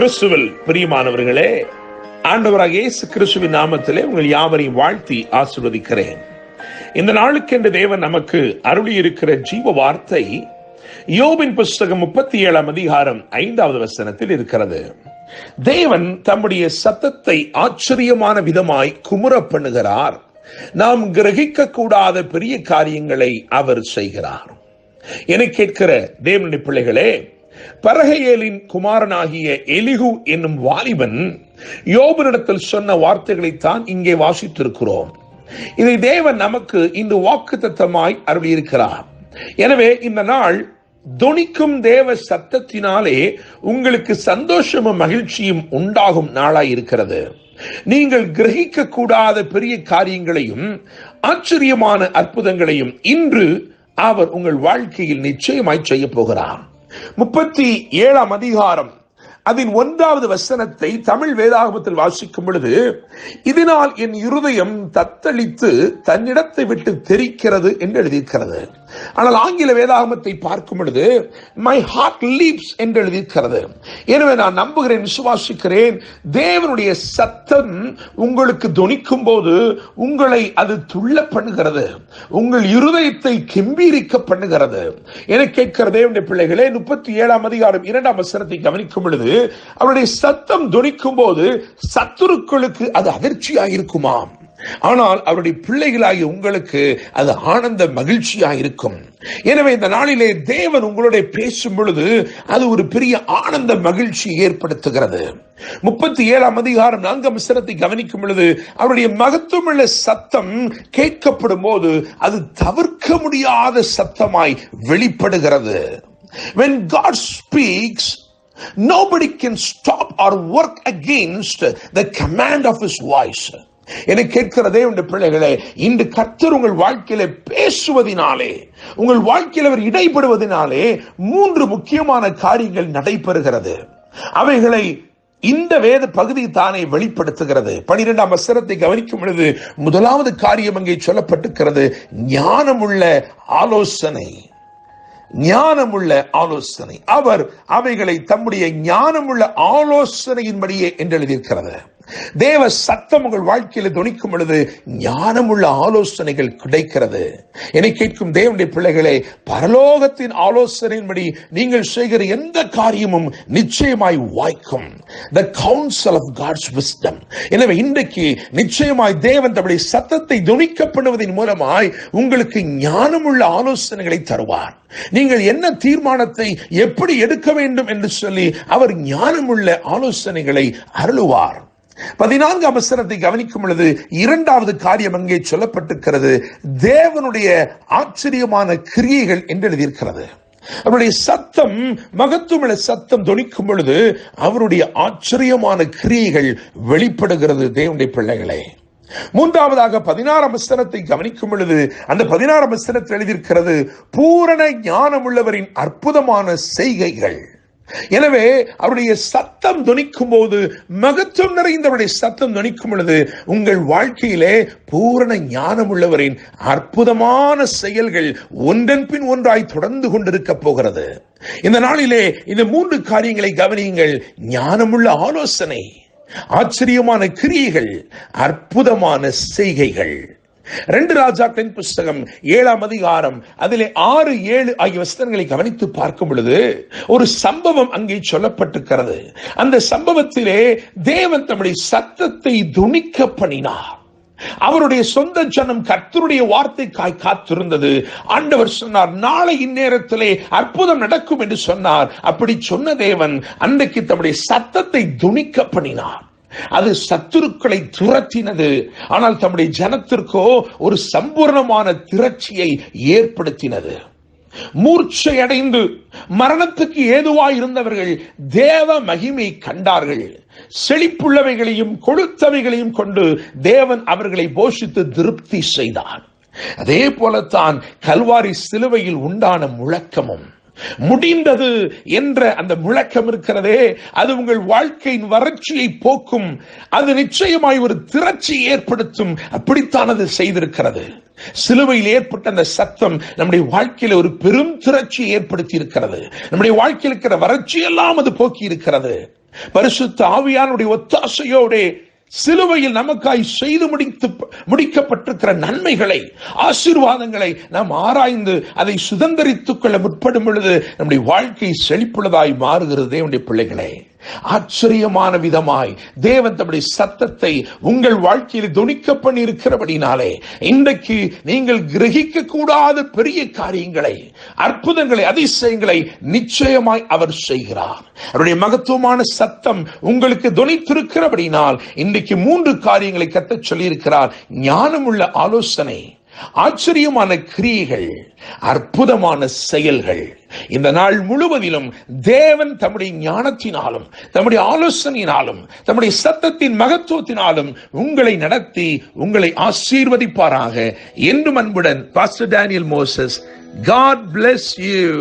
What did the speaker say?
கிறிஸ்துவில் பிரியமானவர்களே, ஆண்டவராகிய இயேசு கிறிஸ்துவின் நாமத்திலே உங்கள் யாவரையும் வாழ்த்தி ஆசீர்வதிக்கிறேன். இந்த நாளுக்கென்று தேவன் நமக்கு அருளி இருக்கிற ஜீவ வார்த்தை யோபின் புஸ்தகம் 37 அதிகாரம் 5வது வசனத்தில் இருக்கிறது. தேவன் தம்முடைய சத்தத்தை ஆச்சரியமான விதமாய் குமுற பண்ணுகிறார். நாம் கிரகிக்க கூடாத பெரிய காரியங்களை அவர் செய்கிறார். என கேட்கிற தேவனுடைய பிள்ளைகளே, பரகேலின் குமாரனாகிய எலிகு என்னும் வாலிபன் யோபினிடத்தில் சொன்ன வார்த்தைகளைத்தான் இங்கே வாசித்திருக்கிறோம். இதை தேவன் நமக்கு இந்த வாக்குத்தத்தமாய் அருளியிருக்கிறார். எனவே இந்த நாள் தொனிக்கும் தேவ சத்தத்தினாலே உங்களுக்கு சந்தோஷமும் மகிழ்ச்சியும் உண்டாகும் நாளாய் இருக்கிறது. நீங்கள் கிரகிக்க கூடாத பெரிய காரியங்களையும் ஆச்சரியமான அற்புதங்களையும் இன்று அவர் உங்கள் வாழ்க்கையில் நிச்சயமாய் செய்ய போகிறார். 37 அதிகாரம் அதன் 1வது வசனத்தை தமிழ் வேதாகமத்தில் வாசிக்கும் பொழுது, இதனால் என் இருதயம் தத்தளித்து தன்னிடத்தை விட்டு தெரிக்கிறது என்று எழுதியிருக்கிறது. ஆனால் ஆங்கில வேதாகமத்தை பார்க்கும் பொழுது மை ஹார்ட் லீப்ஸ் என்று எழுதியிருக்கிறது. எனவே நான் நம்புகிறேன், விசுவாசிக்கிறேன், தேவனுடைய சத்தம் உங்களுக்கு தொனிக்கும் போது உங்களை அது துள்ள பண்ணுகிறது, உங்கள் இருதயத்தை கெம்பீரிக்க பண்ணுகிறது. என கேட்கிற தேவனுடைய பிள்ளைகளே, 37 அதிகாரம் 2ஆம் வசனத்தை கவனிக்கும் பொழுது, அவருடைய சத்தம் தொனிக்கும் போது சத்துருக்களுக்கு அது அதிர்ச்சியாயிருக்குமாம், ஆனால் அவருடைய பிள்ளைகளாகிய உங்களுக்கு அது ஆனந்த மகிழ்ச்சியாயிருக்கும். எனவே இந்த நாளிலே தேவன் உங்களுடைய பேசும் பொழுது அது ஒரு பெரிய ஆனந்த மகிழ்ச்சி ஏற்படுத்துகிறது. 37 அதிகாரம் 4ஆம் வசனத்தை கவனிக்கும் பொழுது, அவருடைய மகத்துவமுள்ள சத்தம் கேட்கப்படும் போது அது தவிர்க்க முடியாத சத்தமாய் வெளிப்படுகிறது. When God speaks, nobody can stop or work against the command of his voice. என கேட்கிறதே உங்கள் பிள்ளைகளே, இன்று கர்த்தர் உங்கள் வாழ்க்கையில பேசுவதினாலே, உங்கள் வாழ்க்கையில் அவர் இடைப்படுவதனாலே 3 முக்கியமான காரியங்கள் நடைபெறுகிறது. அவைகளை இந்த வேத பகுதி தானே வெளிப்படுத்துகிறது. 12ஆம் வசனத்தை கவனிக்கும் பொழுது முதலாவது காரியம் அங்கே சொல்லப்பட்டிருக்கிறது, ஞானமுள்ள ஆலோசனை. ஞானமுள்ள ஆலோசனை. அவர் அவைகளை தம்முடைய ஞானமுள்ள ஆலோசனையின்படியே என்று எழுதியிருக்கிறது. தேவ சத்தம் உங்கள் வாழ்க்கையில் தொனிக்கும் பொழுது ஞானமுள்ள ஆலோசனைகள் கிடைக்கிறது. என்னை கேட்கும் தேவனுடைய பிள்ளைகளே, பரலோகத்தின் ஆலோசனையின்படி நீங்கள் செய்கிற எந்த காரியமும் நிச்சயமாய் வாய்க்கும். The counsel of God's wisdom. எனவே இன்றைக்கு நிச்சயமாய் தேவன் தம்முடைய சத்தத்தை தொனிக்கப்படுவதன் மூலமாய் உங்களுக்கு ஞானமுள்ள ஆலோசனைகளை தருவார். நீங்கள் என்ன தீர்மானத்தை எப்படி எடுக்க வேண்டும் என்று சொல்லி அவர் ஞானமுள்ள ஆலோசனைகளை அருளுவார். 14ஆம் வசனத்தை கவனிக்கும் பொழுது 2வது காரியம் அங்கே சொல்லப்பட்டிருக்கிறது, தேவனுடைய ஆச்சரியமான கிரியைகள் என்று எழுதியிருக்கிறது. அவருடைய சத்தம், மகத்துவமுள்ள சத்தம் தொனிக்கும் பொழுது அவருடைய ஆச்சரியமான கிரியைகள் வெளிப்படுகிறது. தேவனுடைய பிள்ளைகளே, 3வதாக 16ஆம் வசனத்தை கவனிக்கும் பொழுது அந்த 16ஆம் வசனத்தில் எழுதியிருக்கிறது, பூரண ஞானமுள்ளவரின் அற்புதமான செய்கைகள். எனவே அவருடைய சத்தம் தொனிக்கும் போது, மகத்துவம் நிறைந்தவருடைய சத்தம் தொனிக்கும் பொழுது உங்கள் வாழ்க்கையிலே பூரண ஞானம் உள்ளவரின் அற்புதமான செயல்கள் ஒன்றன் பின் ஒன்றாய் தொடர்ந்து கொண்டிருக்க போகிறது. இந்த நாளிலே இந்த 3 காரியங்களை கவனியுங்கள். ஞானமுள்ள ஆலோசனை, ஆச்சரியமான கிரியைகள், அற்புதமான செய்கைகள். 2 ராஜாக்களின் புஸ்தகம் 7ஆம் அதிகாரம் அதிலே 6, 7 ஆகிய வசனங்களை கவனித்து பார்க்கும் பொழுது ஒரு சம்பவம் அங்கே சொல்லப்பட்டிருக்கிறது. அந்த சம்பவத்திலே தேவன் தம்முடைய சத்தத்தை தொனிக்க பண்ணினார். அவருடைய சொந்த ஜனம் கர்த்தருடைய வார்த்தைக்காய் காத்திருந்தது. ஆண்டவர் சொன்னார், நாளை இந்நேரத்திலே அற்புதம் நடக்கும் என்று சொன்னார். அப்படி சொன்ன தேவன் அன்றைக்கு தம்முடைய சத்தத்தை தொனிக்க பண்ணினார். அது சத்துருக்களை துரத்தினது. ஆனால் தம்முடைய ஜனத்திற்கோ ஒரு சம்பூர்ணமான திரட்சியை ஏற்படுத்தினது. மூர்ச்சையடைந்து மரணத்துக்கு ஏதுவாய் இருந்தவர்கள் தேவ மகிமை கண்டார்கள். செழிப்புள்ளவைகளையும் கொழுத்தவைகளையும் கொண்டு தேவன் அவர்களை போஷித்து திருப்தி செய்தார். அதே போலத்தான் கல்வாரி சிலுவையில் உண்டான முழக்கமும், முடிந்தது என்ற அந்த முழக்கம் இருக்கிறதே, அது உங்கள் வாழ்க்கையின் வறட்சியை போக்கும். அது நிச்சயமாய் ஒரு திரட்சி ஏற்படுத்தும். அப்படித்தான் அது செய்திருக்கிறது. சிலுவையில் ஏற்பட்ட அந்த சத்தம் நம்முடைய வாழ்க்கையில ஒரு பெரும் திரட்சி ஏற்படுத்தி இருக்கிறது. நம்முடைய வாழ்க்கையில் இருக்கிற வறட்சி எல்லாம் அது போக்கி இருக்கிறது. பரிசுத்த ஆவியானுடைய ஒத்தாசையோடு சிலுவையில் நமக்காய் செய்து முடிக்கப்பட்டிருக்கிற நன்மைகளை, ஆசீர்வாதங்களை நாம் ஆராய்ந்து அதை சுதந்திரித்துக் கொள்ள முற்படும் பொழுது நம்முடைய வாழ்க்கை செழிப்புள்ளதாய் மாறுகிறது. தேவனுடைய பிள்ளைகளே, ஆச்சரியமான விதமாய் தேவன் தம்முடைய சத்தத்தை உங்கள் வாழ்க்கையில் துணிக்க பண்ணி இருக்கிறபடினாலே இன்றைக்கு நீங்கள் கிரகிக்க கூடாத பெரிய காரியங்களை, அற்புதங்களை, அதிசயங்களை நிச்சயமாய் அவர் செய்கிறார். அவருடைய மகத்துவமான சத்தம் உங்களுக்கு துணித்திருக்கிறபடினால் இன்றைக்கு 3 காரியங்களை கர்த்தர் சொல்லியிருக்கிறார். ஞானமுள்ள ஆலோசனை, ஆச்சரியமான கிரியைகள், அற்புதமான செயல்கள். இந்த நாள் முழுவதிலும் தேவன் தம்முடைய ஞானத்தினாலும், தம்முடைய ஆலோசனையினாலும், தம்முடைய சத்தத்தின் மகத்துவத்தினாலும் உங்களை நடத்தி உங்களை ஆசீர்வதிப்பாராக. என்றும் அன்புடன் pastor Daniel Moses. God bless you.